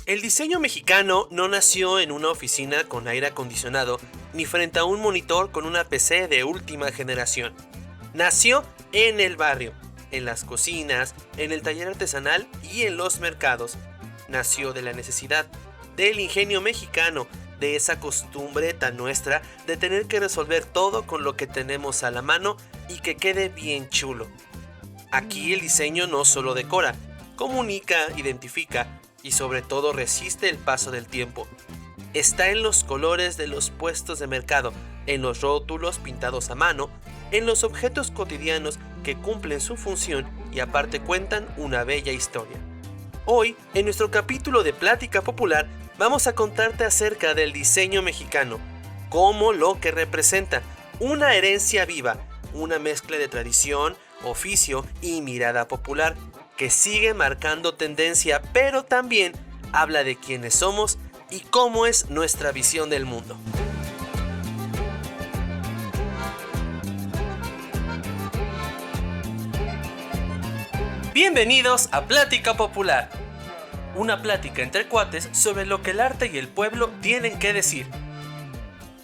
El diseño mexicano no nació en una oficina con aire acondicionado ni frente a un monitor con una PC de última generación. Nació en el barrio, en las cocinas, en el taller artesanal y en los mercados. Nació de la necesidad, del ingenio mexicano, de esa costumbre tan nuestra de tener que resolver todo con lo que tenemos a la mano y que quede bien chulo. Aquí el diseño no solo decora, comunica, identifica y sobre todo resiste el paso del tiempo. Está en los colores de los puestos de mercado, en los rótulos pintados a mano, en los objetos cotidianos que cumplen su función y aparte cuentan una bella historia. Hoy, en nuestro capítulo de Plática Popular, vamos a contarte acerca del diseño mexicano, como lo que representa, una herencia viva, una mezcla de tradición, oficio y mirada popular, que sigue marcando tendencia, pero también habla de quiénes somos y cómo es nuestra visión del mundo. Bienvenidos a Plática Popular, una plática entre cuates sobre lo que el arte y el pueblo tienen que decir.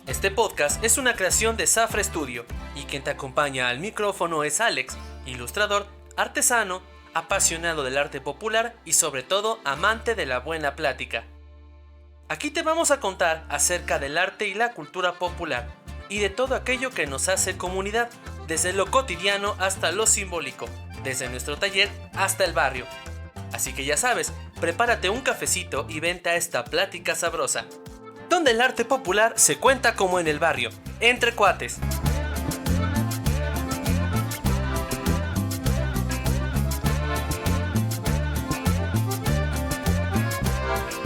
Este podcast es una creación de Zafra Studio y quien te acompaña al micrófono es Alex, ilustrador, artesano, apasionado del arte popular y sobre todo amante de la buena plática. Aquí te vamos a contar acerca del arte y la cultura popular y de todo aquello que nos hace comunidad, desde lo cotidiano hasta lo simbólico, desde nuestro taller hasta el barrio. Así que ya sabes, prepárate un cafecito y vente a esta plática sabrosa, donde el arte popular se cuenta como en el barrio, entre cuates.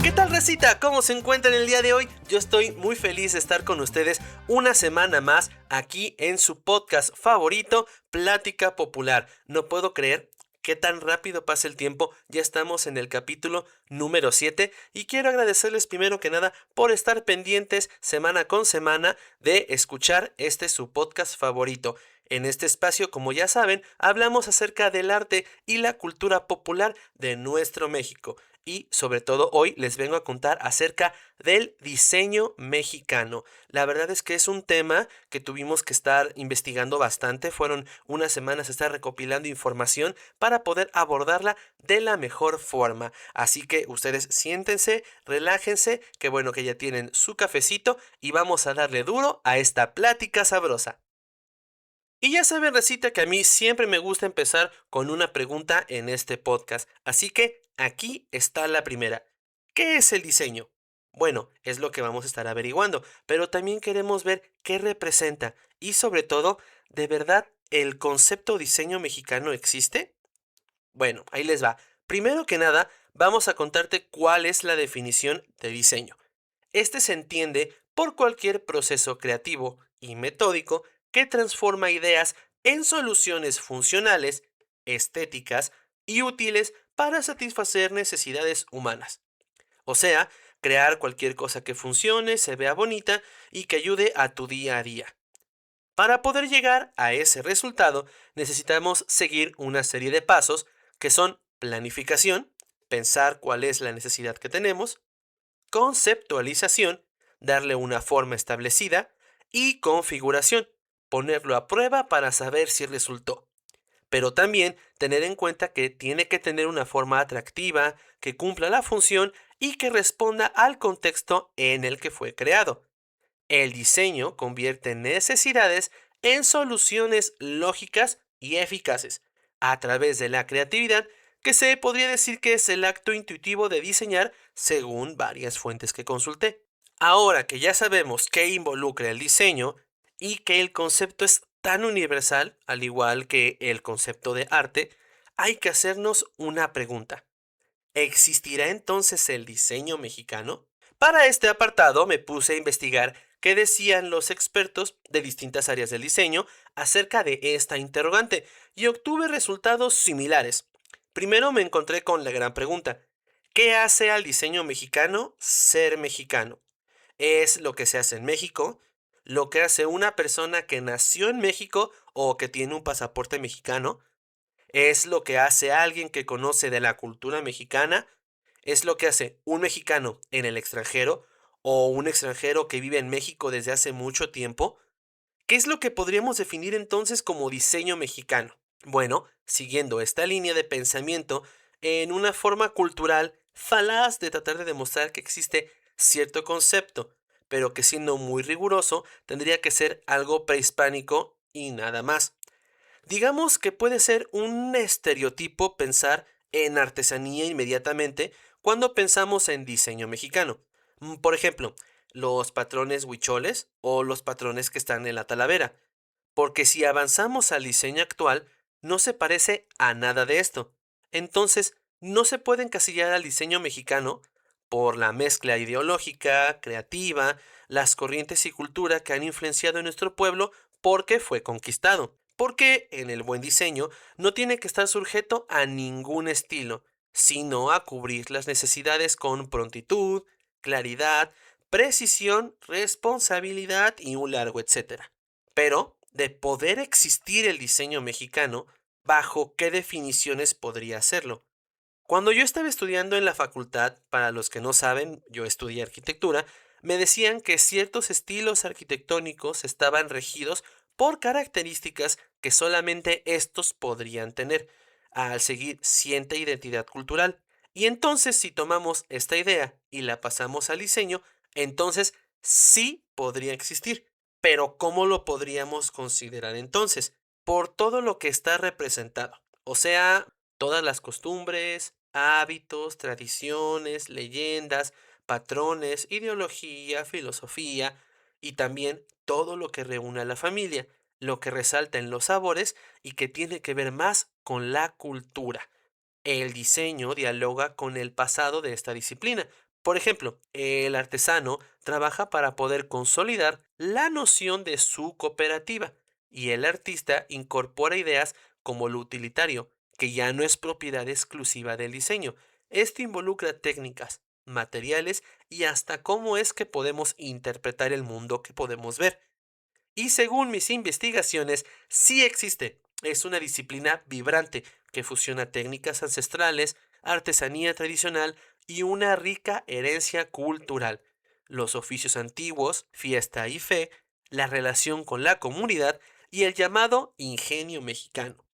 ¿Qué tal, racita? ¿Cómo se encuentran el día de hoy? Yo estoy muy feliz de estar con ustedes una semana más aquí en su podcast favorito, Plática Popular. No puedo creer qué tan rápido pasa el tiempo, ya estamos en el capítulo número 7 y quiero agradecerles primero que nada por estar pendientes semana con semana de escuchar su podcast favorito. En este espacio, como ya saben, hablamos acerca del arte y la cultura popular de nuestro México. Y sobre todo hoy les vengo a contar acerca del diseño mexicano. La verdad es que es un tema que tuvimos que estar investigando bastante. Fueron unas semanas estar recopilando información para poder abordarla de la mejor forma. Así que ustedes siéntense, relájense, que bueno que ya tienen su cafecito y vamos a darle duro a esta plática sabrosa. Y ya saben, recita, que a mí siempre me gusta empezar con una pregunta en este podcast. Así que aquí está la primera. ¿Qué es el diseño? Bueno, es lo que vamos a estar averiguando, pero también queremos ver qué representa y sobre todo, ¿de verdad el concepto diseño mexicano existe? Bueno, ahí les va. Primero que nada, vamos a contarte cuál es la definición de diseño. Este se entiende por cualquier proceso creativo y metódico que transforma ideas en soluciones funcionales, estéticas y útiles para satisfacer necesidades humanas. O sea, crear cualquier cosa que funcione, se vea bonita y que ayude a tu día a día. Para poder llegar a ese resultado, necesitamos seguir una serie de pasos que son planificación, pensar cuál es la necesidad que tenemos, conceptualización, darle una forma establecida, y configuración, ponerlo a prueba para saber si resultó. Pero también tener en cuenta que tiene que tener una forma atractiva, que cumpla la función y que responda al contexto en el que fue creado. El diseño convierte necesidades en soluciones lógicas y eficaces, a través de la creatividad, que se podría decir que es el acto intuitivo de diseñar según varias fuentes que consulté. Ahora que ya sabemos qué involucra el diseño y que el concepto es tan universal, al igual que el concepto de arte, hay que hacernos una pregunta. ¿Existirá entonces el diseño mexicano? Para este apartado me puse a investigar qué decían los expertos de distintas áreas del diseño acerca de esta interrogante y obtuve resultados similares. Primero me encontré con la gran pregunta: ¿qué hace al diseño mexicano ser mexicano? ¿Es lo que se hace en México? ¿Lo que hace una persona que nació en México o que tiene un pasaporte mexicano? ¿Es lo que hace alguien que conoce de la cultura mexicana? Es lo que hace un mexicano en el extranjero o un extranjero que vive en México desde hace mucho tiempo. ¿Qué es lo que podríamos definir entonces como diseño mexicano? Bueno, siguiendo esta línea de pensamiento, en una forma cultural falaz de tratar de demostrar que existe cierto concepto, pero que siendo muy riguroso tendría que ser algo prehispánico y nada más. Digamos que puede ser un estereotipo pensar en artesanía inmediatamente cuando pensamos en diseño mexicano. Por ejemplo, los patrones huicholes o los patrones que están en la Talavera. Porque si avanzamos al diseño actual, no se parece a nada de esto. Entonces, no se puede encasillar al diseño mexicano por la mezcla ideológica, creativa, las corrientes y cultura que han influenciado en nuestro pueblo porque fue conquistado. Porque en el buen diseño no tiene que estar sujeto a ningún estilo, sino a cubrir las necesidades con prontitud, claridad, precisión, responsabilidad y un largo etcétera. Pero, de poder existir el diseño mexicano, ¿bajo qué definiciones podría hacerlo? Cuando yo estaba estudiando en la facultad, para los que no saben, yo estudié arquitectura, me decían que ciertos estilos arquitectónicos estaban regidos por características que solamente estos podrían tener, al seguir cierta identidad cultural. Y entonces, si tomamos esta idea y la pasamos al diseño, entonces sí podría existir. Pero ¿cómo lo podríamos considerar entonces? Por todo lo que está representado. O sea, todas las costumbres, hábitos, tradiciones, leyendas, patrones, ideología, filosofía y también todo lo que reúne a la familia, lo que resalta en los sabores y que tiene que ver más con la cultura. El diseño dialoga con el pasado de esta disciplina. Por ejemplo, el artesano trabaja para poder consolidar la noción de su cooperativa y el artista incorpora ideas como lo utilitario, que ya no es propiedad exclusiva del diseño. Esto involucra técnicas, materiales y hasta cómo es que podemos interpretar el mundo que podemos ver. Y según mis investigaciones, sí existe. Es una disciplina vibrante que fusiona técnicas ancestrales, artesanía tradicional y una rica herencia cultural. Los oficios antiguos, fiesta y fe, la relación con la comunidad y el llamado ingenio mexicano.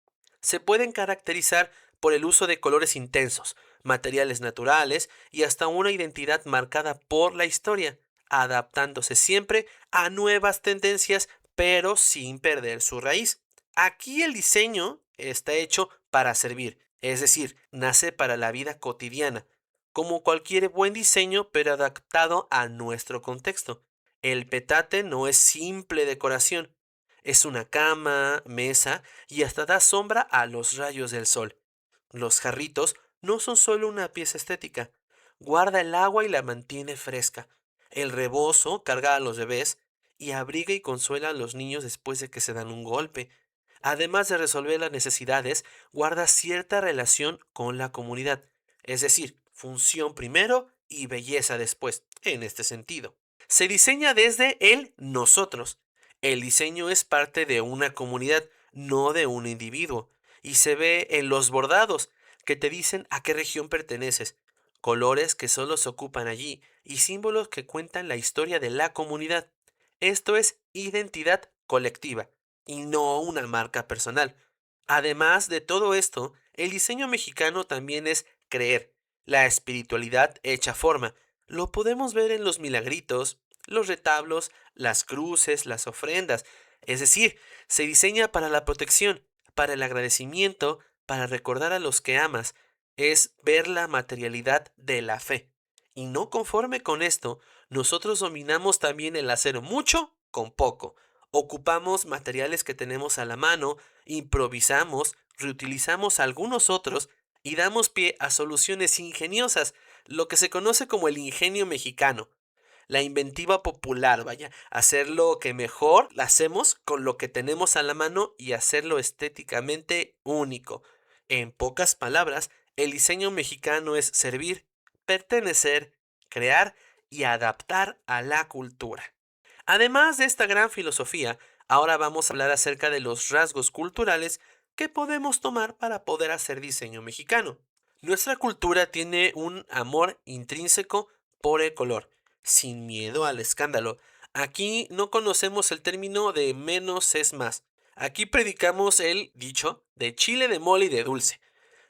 Se pueden caracterizar por el uso de colores intensos, materiales naturales y hasta una identidad marcada por la historia, adaptándose siempre a nuevas tendencias, pero sin perder su raíz. Aquí el diseño está hecho para servir, es decir, nace para la vida cotidiana, como cualquier buen diseño, pero adaptado a nuestro contexto. El petate no es simple decoración, es una cama, mesa y hasta da sombra a los rayos del sol. Los jarritos no son solo una pieza estética, guarda el agua y la mantiene fresca. El rebozo carga a los bebés y abriga y consuela a los niños después de que se dan un golpe. Además de resolver las necesidades, guarda cierta relación con la comunidad, es decir, función primero y belleza después, en este sentido. Se diseña desde el nosotros. El diseño es parte de una comunidad, no de un individuo, y se ve en los bordados, que te dicen a qué región perteneces, colores que solo se ocupan allí y símbolos que cuentan la historia de la comunidad. Esto es identidad colectiva y no una marca personal. Además de todo esto, el diseño mexicano también es creer, la espiritualidad hecha forma. Lo podemos ver en los milagritos, los retablos, las cruces, las ofrendas. Es decir, se diseña para la protección, para el agradecimiento, para recordar a los que amas. Es ver la materialidad de la fe. Y no conforme con esto, nosotros dominamos también el hacer mucho con poco. Ocupamos materiales que tenemos a la mano, improvisamos, reutilizamos algunos otros y damos pie a soluciones ingeniosas, lo que se conoce como el ingenio mexicano. La inventiva popular, vaya, hacer lo que mejor hacemos con lo que tenemos a la mano y hacerlo estéticamente único. En pocas palabras, el diseño mexicano es servir, pertenecer, crear y adaptar a la cultura. Además de esta gran filosofía, ahora vamos a hablar acerca de los rasgos culturales que podemos tomar para poder hacer diseño mexicano. Nuestra cultura tiene un amor intrínseco por el color, sin miedo al escándalo. Aquí no conocemos el término de menos es más. Aquí predicamos el dicho de chile de mole y de dulce.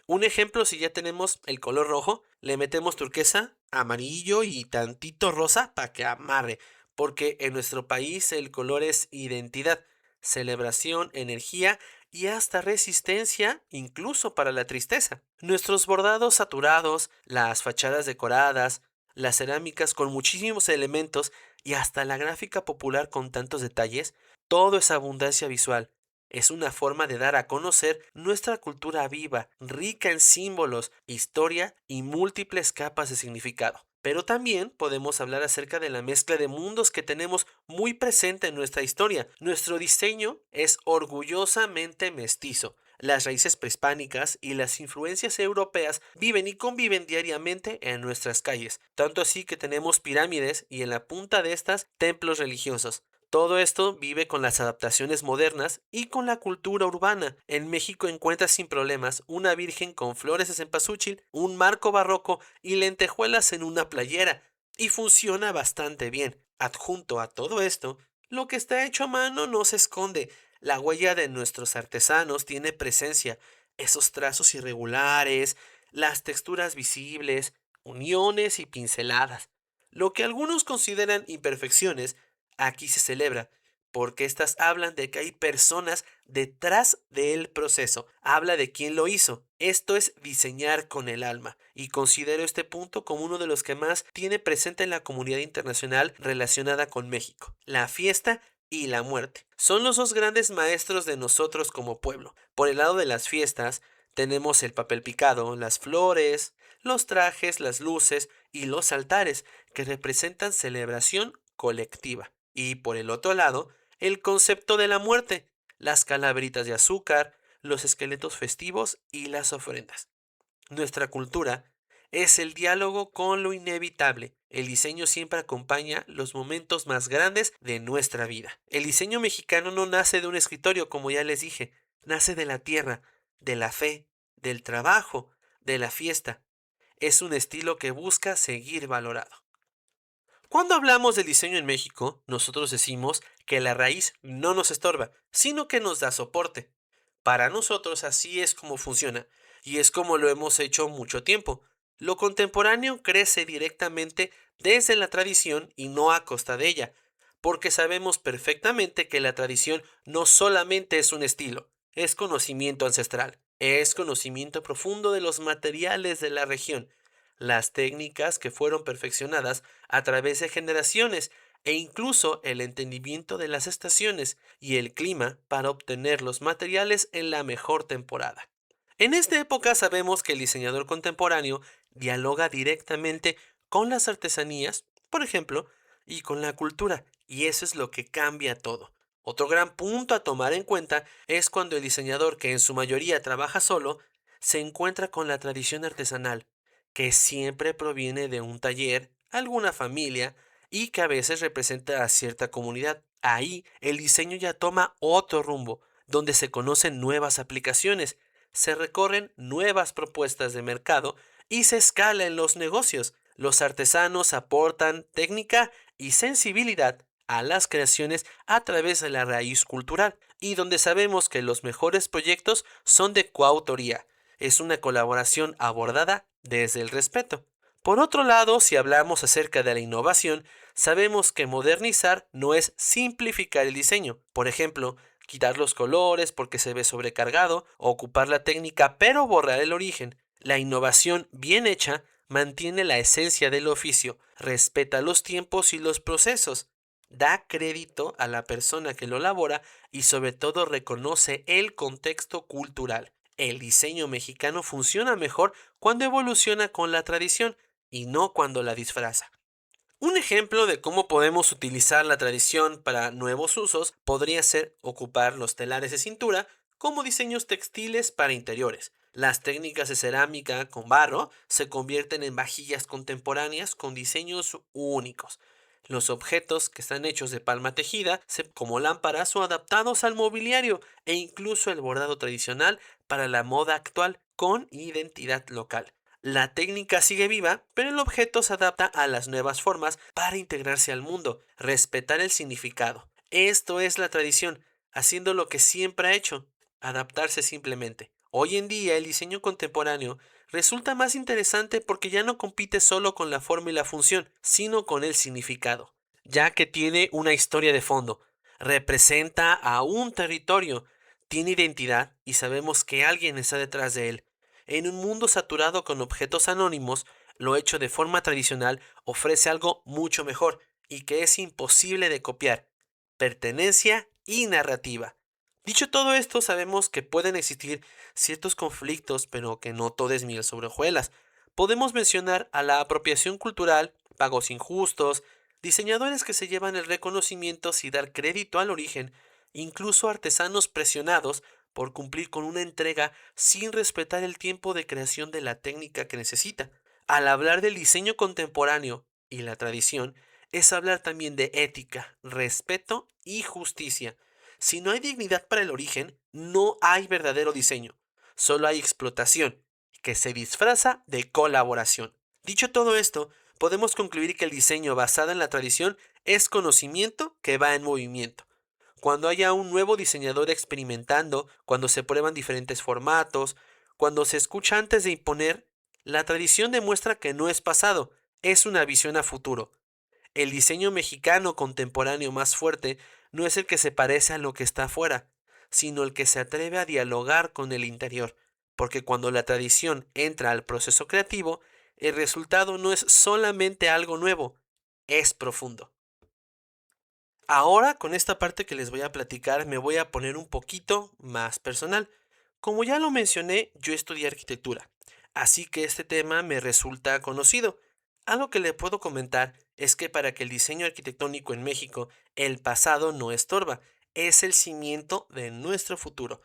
Un ejemplo, si ya tenemos el color rojo, le metemos turquesa, amarillo y tantito rosa para que amarre, porque en nuestro país el color es identidad, celebración, energía y hasta resistencia, incluso para la tristeza. Nuestros bordados saturados, las fachadas decoradas, las cerámicas con muchísimos elementos y hasta la gráfica popular con tantos detalles, todo es abundancia visual. Es una forma de dar a conocer nuestra cultura viva, rica en símbolos, historia y múltiples capas de significado. Pero también podemos hablar acerca de la mezcla de mundos que tenemos muy presente en nuestra historia. Nuestro diseño es orgullosamente mestizo. Las raíces prehispánicas y las influencias europeas viven y conviven diariamente en nuestras calles, tanto así que tenemos pirámides y en la punta de estas templos religiosos. Todo esto vive con las adaptaciones modernas y con la cultura urbana. En México encuentras sin problemas una virgen con flores de cempasúchil, un marco barroco y lentejuelas en una playera. Y funciona bastante bien. Adjunto a todo esto, lo que está hecho a mano no se esconde. La huella de nuestros artesanos tiene presencia. Esos trazos irregulares, las texturas visibles, uniones y pinceladas. Lo que algunos consideran imperfecciones, aquí se celebra, porque estas hablan de que hay personas detrás del proceso. Habla de quién lo hizo. Esto es diseñar con el alma. Y considero este punto como uno de los que más tiene presente en la comunidad internacional relacionada con México. La fiesta y la muerte. Son los dos grandes maestros de nosotros como pueblo. Por el lado de las fiestas, tenemos el papel picado, las flores, los trajes, las luces y los altares, que representan celebración colectiva. Y por el otro lado, el concepto de la muerte, las calaveritas de azúcar, los esqueletos festivos y las ofrendas. Nuestra cultura es el diálogo con lo inevitable. El diseño siempre acompaña los momentos más grandes de nuestra vida. El diseño mexicano no nace de un escritorio, como ya les dije, nace de la tierra, de la fe, del trabajo, de la fiesta. Es un estilo que busca seguir valorado. Cuando hablamos del diseño en México, nosotros decimos que la raíz no nos estorba, sino que nos da soporte. Para nosotros así es como funciona, y es como lo hemos hecho mucho tiempo. Lo contemporáneo crece directamente desde la tradición y no a costa de ella, porque sabemos perfectamente que la tradición no solamente es un estilo, es conocimiento ancestral, es conocimiento profundo de los materiales de la región, las técnicas que fueron perfeccionadas a través de generaciones e incluso el entendimiento de las estaciones y el clima para obtener los materiales en la mejor temporada. En esta época sabemos que el diseñador contemporáneo dialoga directamente con las artesanías, por ejemplo, y con la cultura, y eso es lo que cambia todo. Otro gran punto a tomar en cuenta es cuando el diseñador, que en su mayoría trabaja solo, se encuentra con la tradición artesanal, que siempre proviene de un taller, alguna familia, y que a veces representa a cierta comunidad. Ahí el diseño ya toma otro rumbo, donde se conocen nuevas aplicaciones, se recorren nuevas propuestas de mercado y se escala en los negocios. Los artesanos aportan técnica y sensibilidad a las creaciones a través de la raíz cultural y donde sabemos que los mejores proyectos son de coautoría. Es una colaboración abordada desde el respeto. Por otro lado, si hablamos acerca de la innovación, sabemos que modernizar no es simplificar el diseño. Por ejemplo, quitar los colores porque se ve sobrecargado, o ocupar la técnica pero borrar el origen. La innovación bien hecha mantiene la esencia del oficio, respeta los tiempos y los procesos, da crédito a la persona que lo elabora y sobre todo reconoce el contexto cultural. El diseño mexicano funciona mejor cuando evoluciona con la tradición y no cuando la disfraza. Un ejemplo de cómo podemos utilizar la tradición para nuevos usos podría ser ocupar los telares de cintura como diseños textiles para interiores. Las técnicas de cerámica con barro se convierten en vajillas contemporáneas con diseños únicos. Los objetos que están hechos de palma tejida, como lámparas o adaptados al mobiliario e incluso el bordado tradicional para la moda actual con identidad local. La técnica sigue viva, pero el objeto se adapta a las nuevas formas para integrarse al mundo, respetar el significado. Esto es la tradición, haciendo lo que siempre ha hecho, adaptarse simplemente. Hoy en día el diseño contemporáneo resulta más interesante porque ya no compite solo con la forma y la función, sino con el significado, ya que tiene una historia de fondo, representa a un territorio, tiene identidad y sabemos que alguien está detrás de él. En un mundo saturado con objetos anónimos, lo hecho de forma tradicional ofrece algo mucho mejor y que es imposible de copiar: pertenencia y narrativa. Dicho todo esto, sabemos que pueden existir ciertos conflictos, pero que no todo es miel sobre hojuelas. Podemos mencionar a la apropiación cultural, pagos injustos, diseñadores que se llevan el reconocimiento sin dar crédito al origen, incluso artesanos presionados por cumplir con una entrega sin respetar el tiempo de creación de la técnica que necesita. Al hablar del diseño contemporáneo y la tradición, es hablar también de ética, respeto y justicia. Si no hay dignidad para el origen, no hay verdadero diseño. Solo hay explotación, que se disfraza de colaboración. Dicho todo esto, podemos concluir que el diseño basado en la tradición es conocimiento que va en movimiento. Cuando haya un nuevo diseñador experimentando, cuando se prueban diferentes formatos, cuando se escucha antes de imponer, la tradición demuestra que no es pasado, es una visión a futuro. El diseño mexicano contemporáneo más fuerte no es el que se parece a lo que está afuera, sino el que se atreve a dialogar con el interior, porque cuando la tradición entra al proceso creativo, el resultado no es solamente algo nuevo, es profundo. Ahora, con esta parte que les voy a platicar, me voy a poner un poquito más personal. Como ya lo mencioné, yo estudié arquitectura, así que este tema me resulta conocido. Algo que le puedo comentar es que para que el diseño arquitectónico en México, el pasado no estorba, es el cimiento de nuestro futuro.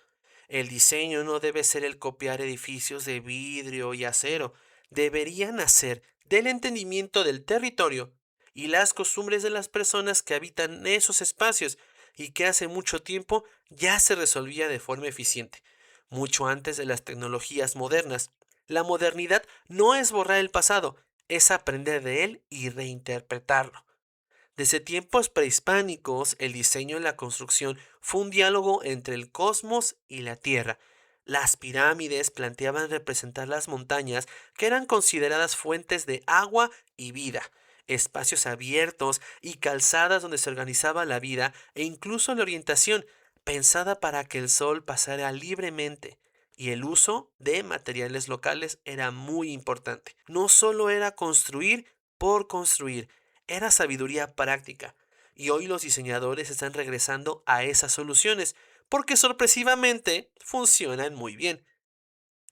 El diseño no debe ser el copiar edificios de vidrio y acero, debería nacer del entendimiento del territorio y las costumbres de las personas que habitan esos espacios y que hace mucho tiempo ya se resolvía de forma eficiente, mucho antes de las tecnologías modernas. La modernidad no es borrar el pasado, es aprender de él y reinterpretarlo. Desde tiempos prehispánicos, el diseño y la construcción fue un diálogo entre el cosmos y la tierra. Las pirámides planteaban representar las montañas, que eran consideradas fuentes de agua y vida, espacios abiertos y calzadas donde se organizaba la vida e incluso la orientación, pensada para que el sol pasara libremente. Y el uso de materiales locales era muy importante. No solo era construir por construir, era sabiduría práctica. Y hoy los diseñadores están regresando a esas soluciones porque sorpresivamente funcionan muy bien.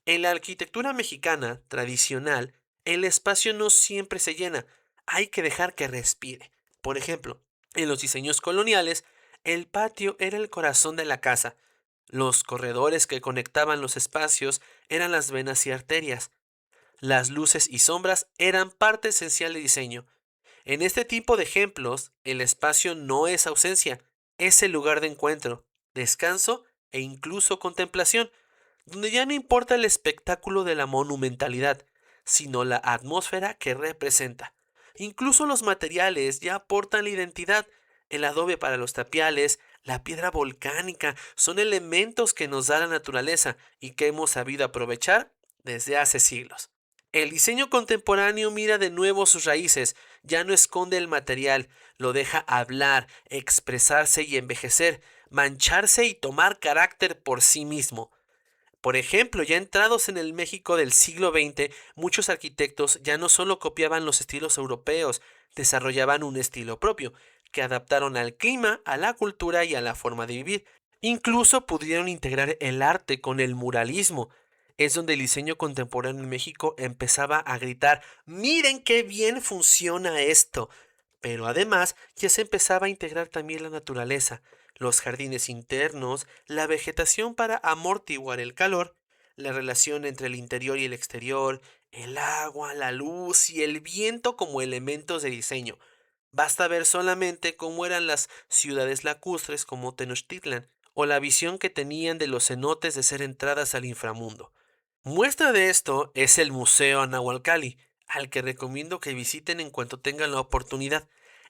En la arquitectura mexicana tradicional, el espacio no siempre se llena, hay que dejar que respire. Por ejemplo, en los diseños coloniales, el patio era el corazón de la casa. Los corredores que conectaban los espacios eran las venas y arterias. Las luces y sombras eran parte esencial del diseño. En este tipo de ejemplos, el espacio no es ausencia, es el lugar de encuentro, descanso e incluso contemplación, donde ya no importa el espectáculo de la monumentalidad, sino la atmósfera que representa. Incluso los materiales ya aportan la identidad. El adobe para los tapiales, la piedra volcánica, son elementos que nos da la naturaleza y que hemos sabido aprovechar desde hace siglos. El diseño contemporáneo mira de nuevo sus raíces, ya no esconde el material, lo deja hablar, expresarse y envejecer, mancharse y tomar carácter por sí mismo. Por ejemplo, ya entrados en el México del siglo XX, muchos arquitectos ya no solo copiaban los estilos europeos, desarrollaban un estilo propio, que adaptaron al clima, a la cultura y a la forma de vivir. Incluso pudieron integrar el arte con el muralismo. Es donde el diseño contemporáneo en México empezaba a gritar: "¡Miren qué bien funciona esto!". Pero además ya se empezaba a integrar también la naturaleza, los jardines internos, la vegetación para amortiguar el calor, la relación entre el interior y el exterior, el agua, la luz y el viento como elementos de diseño. Basta ver solamente cómo eran las ciudades lacustres como Tenochtitlan, o la visión que tenían de los cenotes de ser entradas al inframundo. Muestra de esto es el Museo Anahualcalli, al que recomiendo que visiten en cuanto tengan la oportunidad.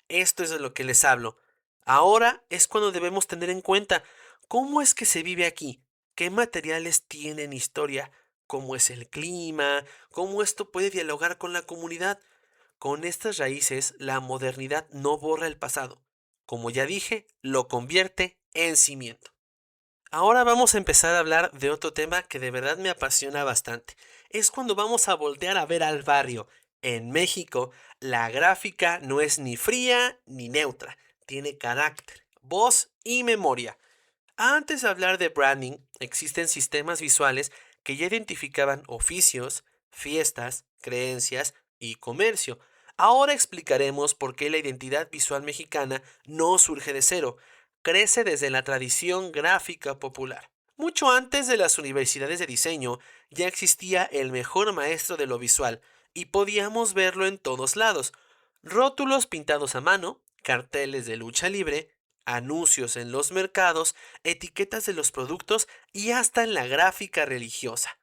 Esto es de lo que les hablo. Ahora es cuando debemos tener en cuenta cómo es que se vive aquí, qué materiales tienen historia, cómo es el clima, cómo esto puede dialogar con la comunidad. Con estas raíces, la modernidad no borra el pasado. Como ya dije, lo convierte en cimiento. Ahora vamos a empezar a hablar de otro tema que de verdad me apasiona bastante. Es cuando vamos a voltear a ver al barrio. En México, la gráfica no es ni fría ni neutra. Tiene carácter, voz y memoria. Antes de hablar de branding, existen sistemas visuales que ya identificaban oficios, fiestas, creencias y comercio. Ahora explicaremos por qué la identidad visual mexicana no surge de cero, crece desde la tradición gráfica popular. Mucho antes de las universidades de diseño ya existía el mejor maestro de lo visual y podíamos verlo en todos lados. Rótulos pintados a mano, carteles de lucha libre, anuncios en los mercados, etiquetas de los productos y hasta en la gráfica religiosa.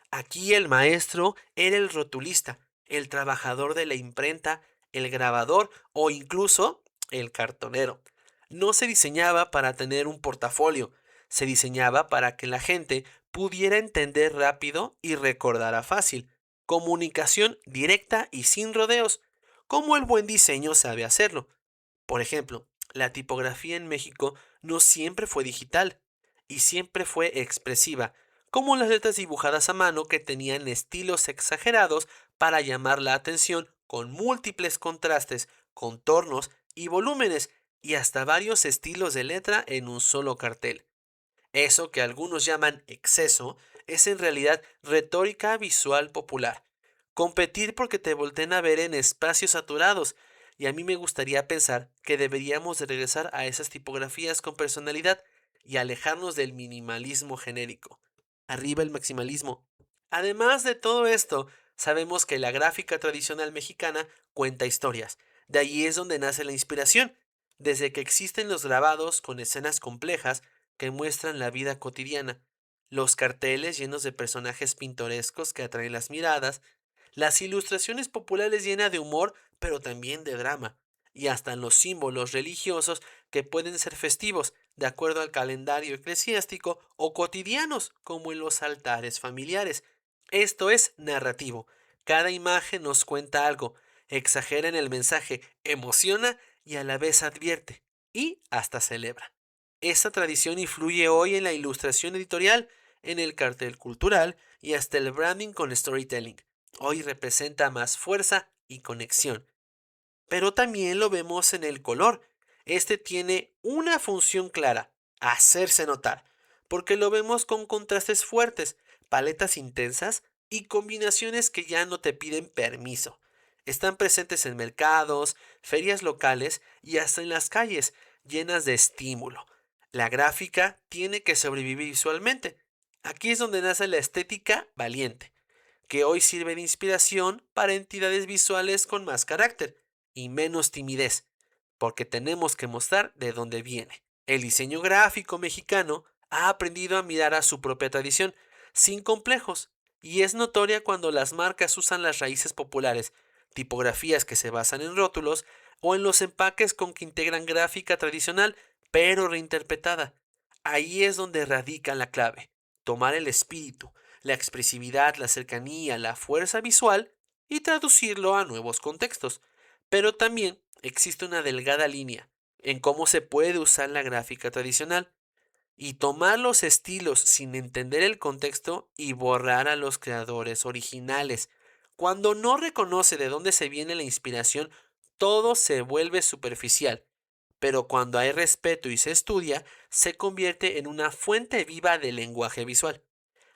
Aquí el maestro era el rotulista, el trabajador de la imprenta, el grabador o incluso el cartonero. No se diseñaba para tener un portafolio, se diseñaba para que la gente pudiera entender rápido y recordara fácil. Comunicación directa y sin rodeos, como el buen diseño sabe hacerlo. Por ejemplo, la tipografía en México no siempre fue digital y siempre fue expresiva, como las letras dibujadas a mano que tenían estilos exagerados para llamar la atención con múltiples contrastes, contornos y volúmenes y hasta varios estilos de letra en un solo cartel. Eso que algunos llaman exceso es en realidad retórica visual popular. Competir porque te volteen a ver en espacios saturados. Y a mí me gustaría pensar que deberíamos de regresar a esas tipografías con personalidad y alejarnos del minimalismo genérico. Arriba el maximalismo. Además de todo esto, sabemos que la gráfica tradicional mexicana cuenta historias. De allí es donde nace la inspiración. Desde que existen los grabados con escenas complejas que muestran la vida cotidiana, los carteles llenos de personajes pintorescos que atraen las miradas, las ilustraciones populares llenas de humor, pero también de drama, y hasta los símbolos religiosos que pueden ser festivos, de acuerdo al calendario eclesiástico, o cotidianos, como en los altares familiares. Esto es narrativo. Cada imagen nos cuenta algo, exagera en el mensaje, emociona y a la vez advierte, y hasta celebra. Esta tradición influye hoy en la ilustración editorial, en el cartel cultural y hasta el branding con storytelling. Hoy representa más fuerza y conexión. Pero también lo vemos en el color. Este tiene una función clara, hacerse notar, porque lo vemos con contrastes fuertes, paletas intensas y combinaciones que ya no te piden permiso. Están presentes en mercados, ferias locales y hasta en las calles, llenas de estímulo. La gráfica tiene que sobrevivir visualmente. Aquí es donde nace la estética valiente, que hoy sirve de inspiración para entidades visuales con más carácter y menos timidez, porque tenemos que mostrar de dónde viene. El diseño gráfico mexicano ha aprendido a mirar a su propia tradición, sin complejos, y es notoria cuando las marcas usan las raíces populares, tipografías que se basan en rótulos, o en los empaques con que integran gráfica tradicional, pero reinterpretada. Ahí es donde radica la clave, tomar el espíritu, la expresividad, la cercanía, la fuerza visual y traducirlo a nuevos contextos. Pero también existe una delgada línea en cómo se puede usar la gráfica tradicional y tomar los estilos sin entender el contexto y borrar a los creadores originales. Cuando no reconoce de dónde se viene la inspiración, todo se vuelve superficial. Pero cuando hay respeto y se estudia, se convierte en una fuente viva de lenguaje visual.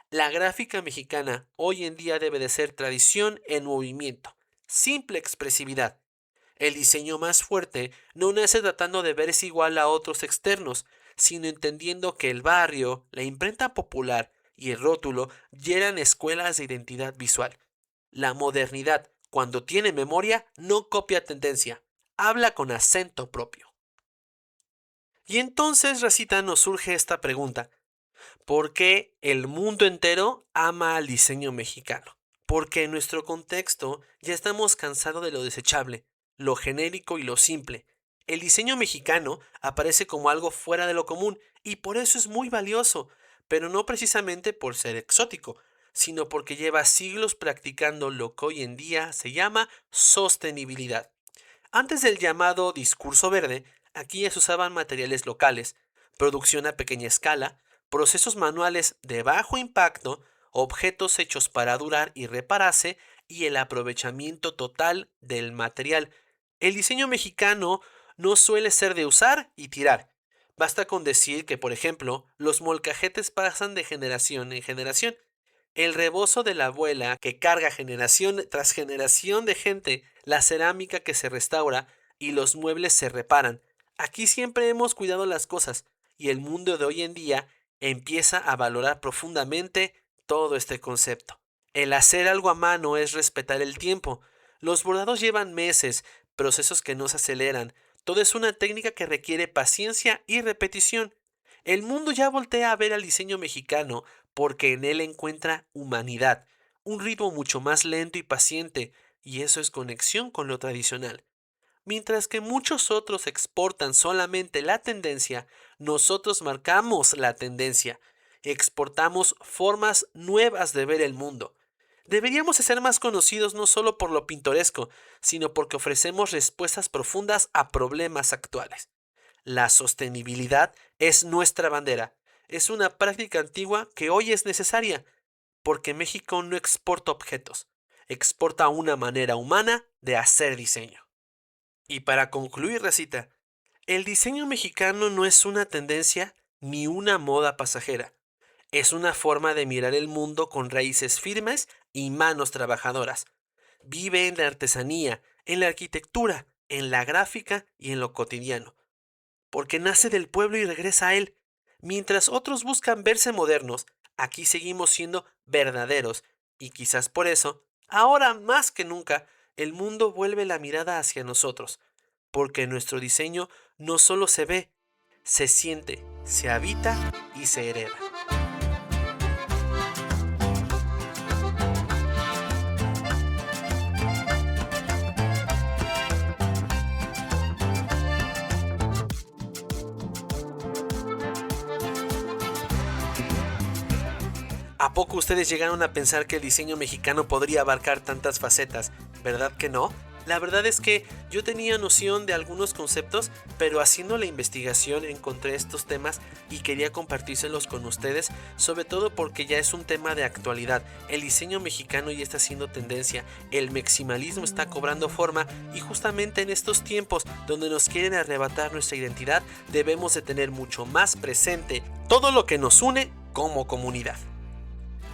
La gráfica mexicana hoy en día debe de ser tradición en movimiento, simple expresividad. El diseño más fuerte no nace tratando de verse igual a otros externos, sino entendiendo que el barrio, la imprenta popular y el rótulo ya eran escuelas de identidad visual. La modernidad, cuando tiene memoria, no copia tendencia, habla con acento propio. Y entonces, racita, nos surge esta pregunta. ¿Por qué el mundo entero ama al diseño mexicano? Porque en nuestro contexto ya estamos cansados de lo desechable, lo genérico y lo simple. El diseño mexicano aparece como algo fuera de lo común y por eso es muy valioso, pero no precisamente por ser exótico, sino porque lleva siglos practicando lo que hoy en día se llama sostenibilidad. Antes del llamado discurso verde, aquí ya se usaban materiales locales, producción a pequeña escala, procesos manuales de bajo impacto, objetos hechos para durar y repararse y el aprovechamiento total del material. El diseño mexicano no suele ser de usar y tirar. Basta con decir que, por ejemplo, los molcajetes pasan de generación en generación. El rebozo de la abuela que carga generación tras generación de gente, la cerámica que se restaura y los muebles se reparan. Aquí siempre hemos cuidado las cosas y el mundo de hoy en día empieza a valorar profundamente todo este concepto. El hacer algo a mano es respetar el tiempo. Los bordados llevan meses, procesos que no se aceleran. Todo es una técnica que requiere paciencia y repetición. El mundo ya voltea a ver al diseño mexicano porque en él encuentra humanidad, un ritmo mucho más lento y paciente, y eso es conexión con lo tradicional. Mientras que muchos otros exportan solamente la tendencia, nosotros marcamos la tendencia. Exportamos formas nuevas de ver el mundo. Deberíamos ser más conocidos no solo por lo pintoresco, sino porque ofrecemos respuestas profundas a problemas actuales. La sostenibilidad es nuestra bandera. Es una práctica antigua que hoy es necesaria, porque México no exporta objetos, exporta una manera humana de hacer diseño. Y para concluir, Recita, el diseño mexicano no es una tendencia ni una moda pasajera. Es una forma de mirar el mundo con raíces firmes y manos trabajadoras. Vive en la artesanía, en la arquitectura, en la gráfica y en lo cotidiano. Porque nace del pueblo y regresa a él. Mientras otros buscan verse modernos, aquí seguimos siendo verdaderos, y quizás por eso, ahora más que nunca, el mundo vuelve la mirada hacia nosotros, porque nuestro diseño no solo se ve, se siente, se habita y se hereda. ¿A poco ustedes llegaron a pensar que el diseño mexicano podría abarcar tantas facetas? ¿Verdad que no? La verdad es que yo tenía noción de algunos conceptos, pero haciendo la investigación encontré estos temas y quería compartírselos con ustedes, sobre todo porque ya es un tema de actualidad. El diseño mexicano ya está siendo tendencia, el maximalismo está cobrando forma y justamente en estos tiempos donde nos quieren arrebatar nuestra identidad, debemos de tener mucho más presente todo lo que nos une como comunidad.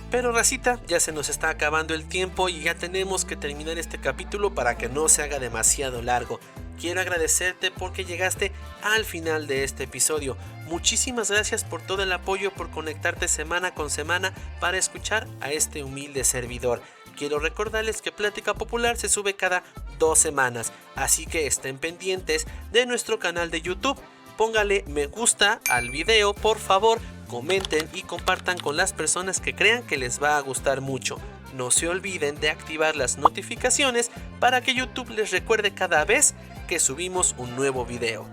Pero racita, ya se nos está acabando el tiempo y ya tenemos que terminar este capítulo para que no se haga demasiado largo. Quiero agradecerte porque llegaste al final de este episodio. Muchísimas gracias por todo el apoyo, por conectarte semana con semana para escuchar a este humilde servidor. Quiero recordarles que Plática Popular se sube cada 2 semanas, así que estén pendientes de nuestro canal de YouTube. Póngale me gusta al video, por favor, comenten y compartan con las personas que crean que les va a gustar mucho. No se olviden de activar las notificaciones para que YouTube les recuerde cada vez que subimos un nuevo video.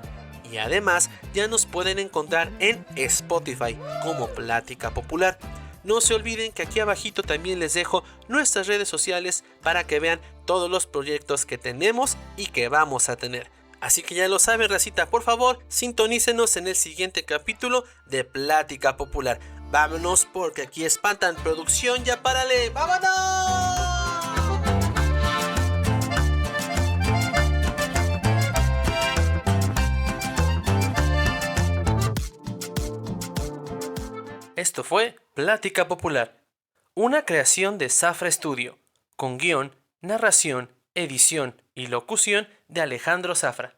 Y además ya nos pueden encontrar en Spotify como Plática Popular. No se olviden que aquí abajito también les dejo nuestras redes sociales para que vean todos los proyectos que tenemos y que vamos a tener. Así que ya lo saben, racita, por favor, sintonícenos en el siguiente capítulo de Plática Popular. Vámonos porque aquí espantan. Producción, ya párale. ¡Vámonos! Esto fue Plática Popular, una creación de Zafra Studio, con guión, narración, edición y locución de Alejandro Zafra.